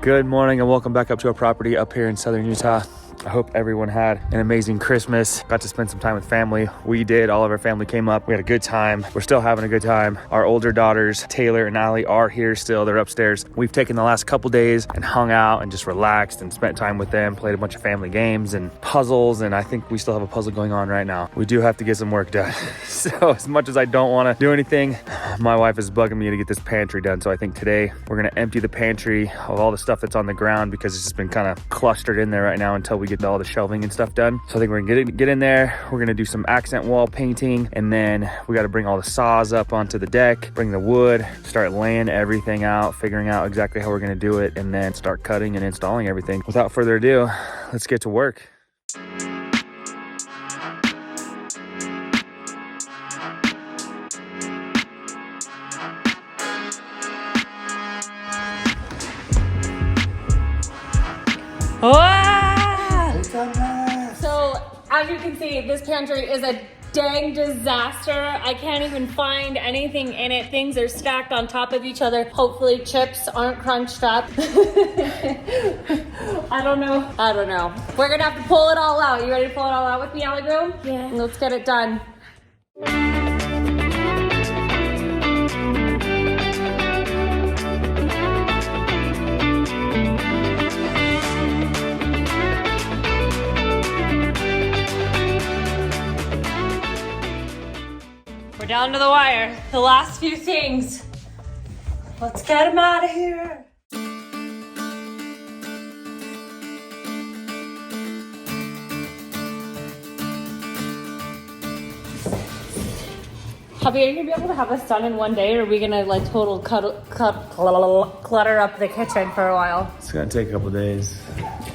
Good morning and welcome back up to our property up here in southern Utah. I hope everyone had an amazing Christmas. Got to spend some time with family. We did. All of our family came up. We had a good time. We're still having a good time. Our older daughters, Taylor and Allie, are here still. They're upstairs. We've taken the last couple days and hung out and just relaxed and spent time with them, played a bunch of family games and puzzles. And I think we still have a puzzle going on right now. We do have to get some work done. So as much as I don't want to do anything, my wife is bugging me to get this pantry done. So I think today we're going to empty the pantry of all the stuff that's on the ground because it's just been kind of clustered in there right now until we get all the shelving and stuff done. So I think we're gonna get in there. We're gonna do some accent wall painting, and then we got to bring all the saws up onto the deck, bring the wood, start laying everything out, figuring out exactly how we're gonna do it, and then start cutting and installing everything. Without further ado, let's get to work. So, as you can see, this pantry is a dang disaster. I can't even find anything in it. Things are stacked on top of each other. Hopefully chips aren't crunched up. I don't know. We're gonna have to pull it all out. You ready to pull it all out with me, Allie Boo? Yeah. Let's get it done. Down to the wire. The last few things. Let's get them out of here. Hubby, are you gonna be able to have this done in one day, or are we gonna like total clutter up the kitchen for a while? It's gonna take a couple days.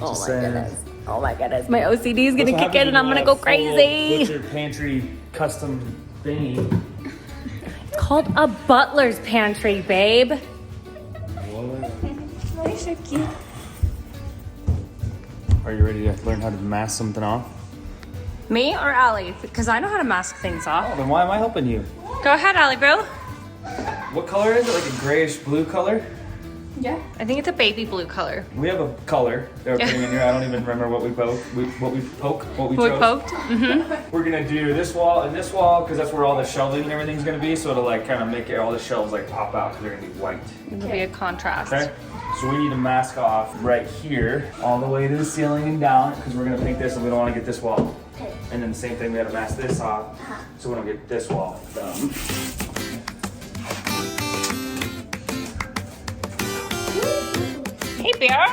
Oh my goodness. Oh my goodness. My OCD is gonna kick in and I'm gonna go crazy. Butcher pantry custom thingy. It's called a Butler's pantry, babe. Very so cute. Are you ready to learn how to mask something off? Me or Allie? Because I know how to mask things off. Oh, then why am I helping you? Go ahead, Allie Boo. What color is it? Like a grayish blue color? Yeah. I think it's a baby blue color. We have a color that we're putting in here. I don't even remember what we chose. Poked? Mm-hmm. We're gonna do this wall and this wall because that's where all the shelving and everything's gonna be. So it'll like kind of make it, all the shelves like pop out because they're gonna be white. It'll be a contrast. Okay. So we need to mask off right here, all the way to the ceiling and down, because we're gonna paint this and we don't want to get this wall. Okay. And then the same thing, we have to mask this off, so we don't get this wall done. Hey, Bear.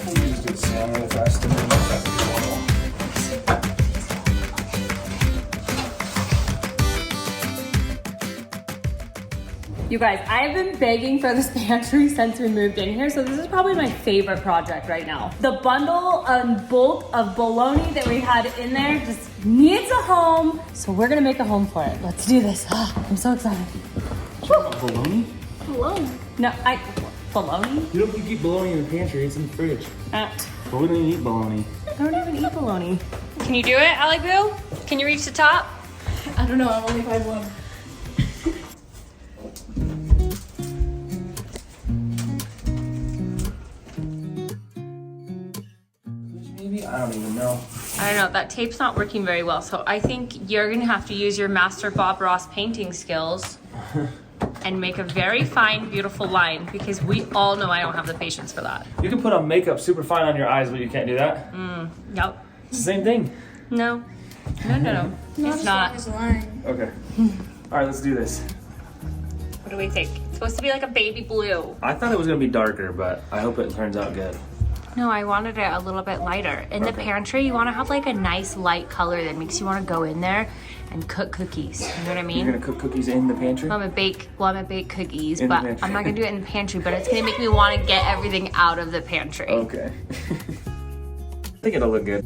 Just do the sand really fast and then You guys, I've been begging for this pantry since we moved in here, so this is probably my favorite project right now. The bundle and bulk of bologna that we had in there just needs a home, so we're gonna make a home for it. Let's do this. I'm so excited. bologna? Bologna. No, bologna? You don't keep bologna in the pantry, it's in the fridge. But we don't even eat bologna. I don't even eat bologna. Can you do it, Allie Boo? Can you reach the top? I don't know, I'm only 5'1". Maybe? I don't even know. I don't know, that tape's not working very well, so I think you're gonna have to use your Master Bob Ross painting skills and make a very fine, beautiful line, because we all know I don't have the patience for that. You can put on makeup super fine on your eyes, but you can't do that. Nope. It's the same thing. No. It's not. As line. Okay. All right, let's do this. What do we think? It's supposed to be like a baby blue. I thought it was gonna be darker, but I hope it turns out good. No, I wanted it a little bit lighter. In the pantry, you want to have like a nice light color that makes you want to go in there and cook cookies. You know what I mean? You're gonna cook cookies in the pantry? I'm gonna bake cookies, In the but pantry. I'm not gonna do it in the pantry, but it's gonna make me want to get everything out of the pantry. Okay. I think it'll look good.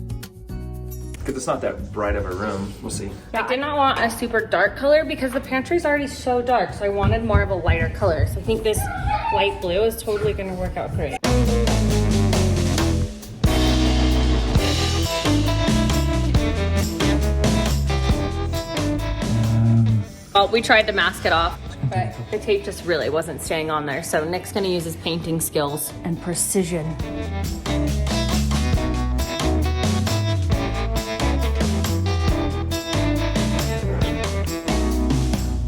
Because it's not that bright of a room. We'll see. I did not want a super dark color because the pantry's already so dark, so I wanted more of a lighter color. So I think this light blue is totally gonna work out great. Well, we tried to mask it off, but the tape just really wasn't staying on there. So Nick's gonna use his painting skills and precision.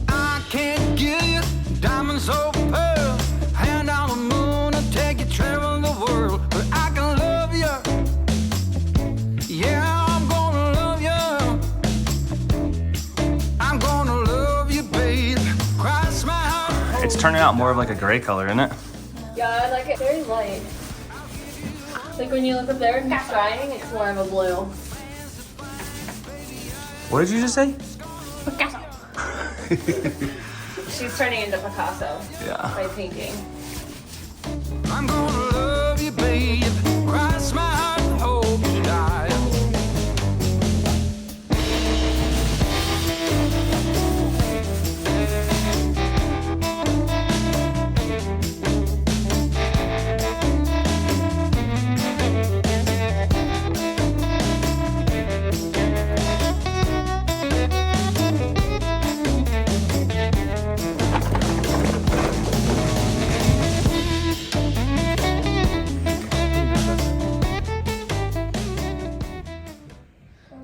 I can't give you diamonds or pearl, hand on the moon and take you travel the world, but I can love you. Yeah. It's turning out more of like a gray color, isn't it? Yeah, I like it very light. Like when you look up there and it's drying, it's more of a blue. What did you just say? Picasso. She's turning into Picasso by painting. I'm gonna love you, babe. Cross my heart and hope you die.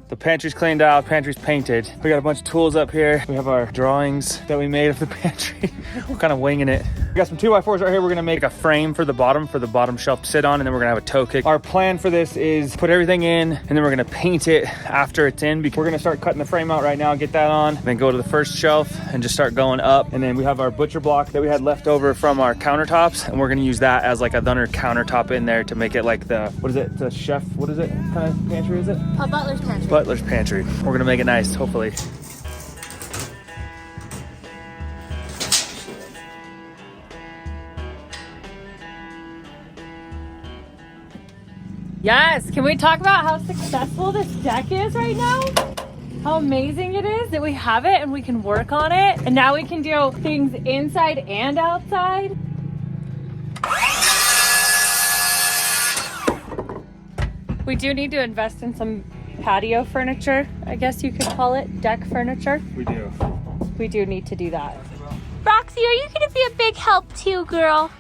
The pantry's cleaned out, pantry's painted. We got a bunch of tools up here. We have our drawings that we made of the pantry. We're kind of winging it. We got some 2x4s right here. We're gonna make a frame for the bottom shelf to sit on, and then we're gonna have a toe kick. Our plan for this is put everything in, and then we're gonna paint it after it's in, because we're gonna start cutting the frame out right now, get that on, then go to the first shelf and just start going up. And then we have our butcher block that we had left over from our countertops, and we're gonna use that as like another countertop in there to make it like the, what is it, the chef, what is it, kind of pantry is it? Butler's Pantry. Butler's Pantry. We're gonna make it nice, hopefully. Yes, can we talk about how successful this deck is right now? How amazing it is that we have it and we can work on it. And now we can do things inside and outside. We do need to invest in some patio furniture, I guess you could call it, deck furniture. We do. We do need to do that. Roxy, are you gonna be a big help too, girl?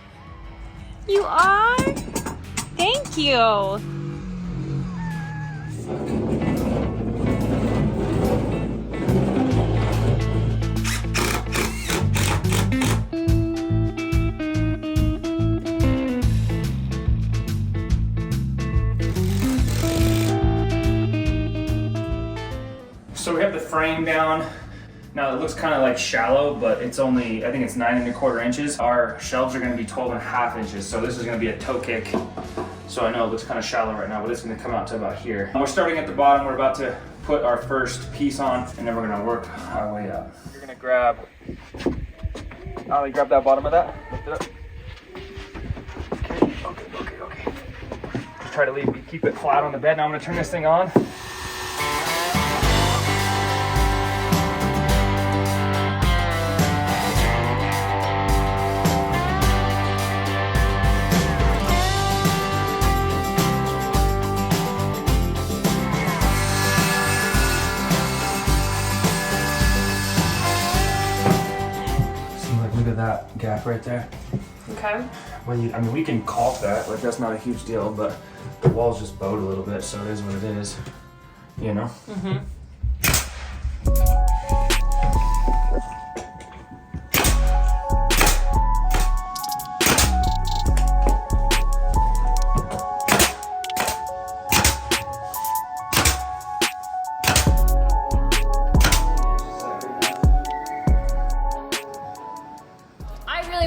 You are? Thank you. So we have the frame down. Now it looks kind of like shallow, but it's only, I think it's 9¼ inches. Our shelves are gonna be 12½ inches. So this is gonna be a toe kick. So I know it looks kind of shallow right now, but it's gonna come out to about here. We're starting at the bottom. We're about to put our first piece on, and then we're gonna work our way up. You're gonna grab, Ollie, grab that bottom of that, lift it up. Okay. Just try to keep it flat on the bed. Now I'm gonna turn this thing on. Look at that gap right there. Okay. Well, I mean, we can caulk that. Like, that's not a huge deal, but the wall's just bowed a little bit, so it is what it is. You know? Mm-hmm.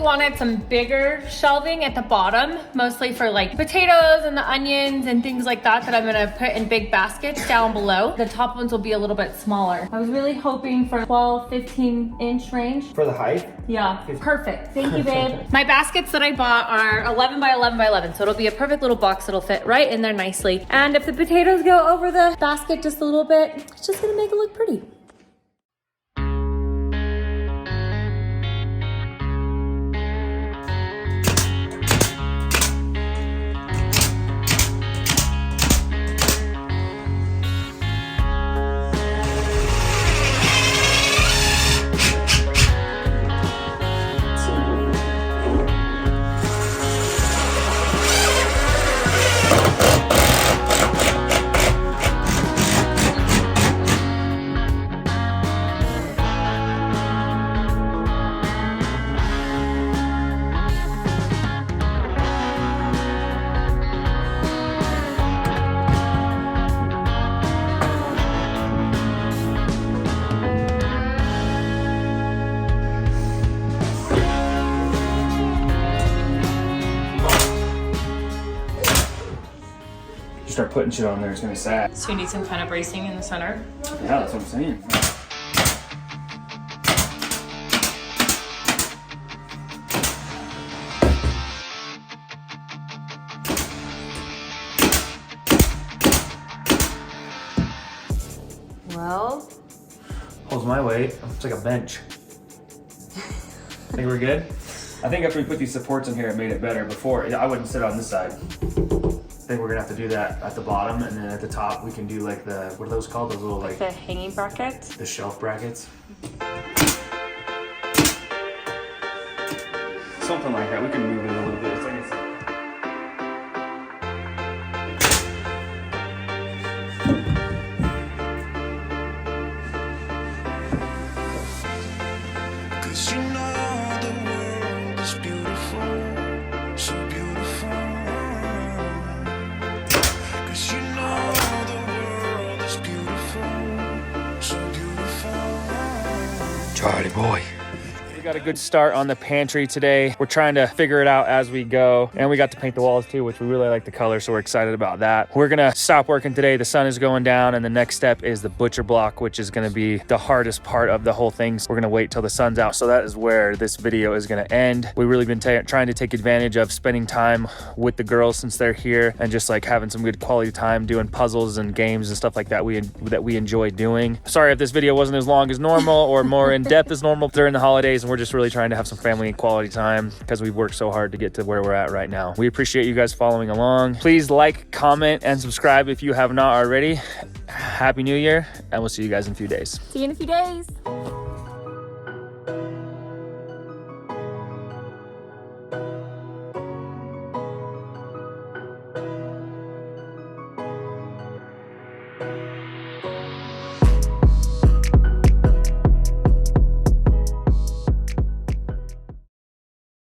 Wanted some bigger shelving at the bottom, mostly for like potatoes and the onions and things like that I'm gonna put in big baskets down below. The top ones will be a little bit smaller. I was really hoping for 12, 15 inch range. For the height? Yeah, perfect. Thank you, babe. My baskets that I bought are 11 by 11 by 11, so it'll be a perfect little box that'll fit right in there nicely. And if the potatoes go over the basket just a little bit, it's just gonna make it look pretty. you start putting shit on there, it's gonna be sad. So you need some kind of bracing in the center. Yeah, that's what I'm saying. Well, Holds my weight. It's like a bench. Think we're good? I think after we put these supports in here, it made it better. Before, I wouldn't sit on this side. I think we're gonna have to do that at the bottom, and then at the top, we can do like the, what are those called? Those little like, the hanging brackets. the shelf brackets. Something like that. We can move it a little bit. It's like it's, Cause you know the world is beautiful, so beautiful. Cause you know the world is beautiful, so beautiful. Charlie boy. We got a good start on the pantry today. We're trying to figure it out as we go. And we got to paint the walls too, which we really like the color, so we're excited about that. We're gonna stop working today. The sun is going down, and the next step is the butcher block, which is gonna be the hardest part of the whole thing. So we're gonna wait till the sun's out. So that is where this video is gonna end. We've really been trying to take advantage of spending time with the girls since they're here, and just like having some good quality time doing puzzles and games and stuff like that that we enjoy doing. Sorry if this video wasn't as long as normal or more in depth as normal during the holidays, and we're just really trying to have some family and quality time because we've worked so hard to get to where we're at right now. We appreciate you guys following along. Please like, comment, and subscribe if you have not already. Happy New Year, and we'll see you guys in a few days. See you in a few days.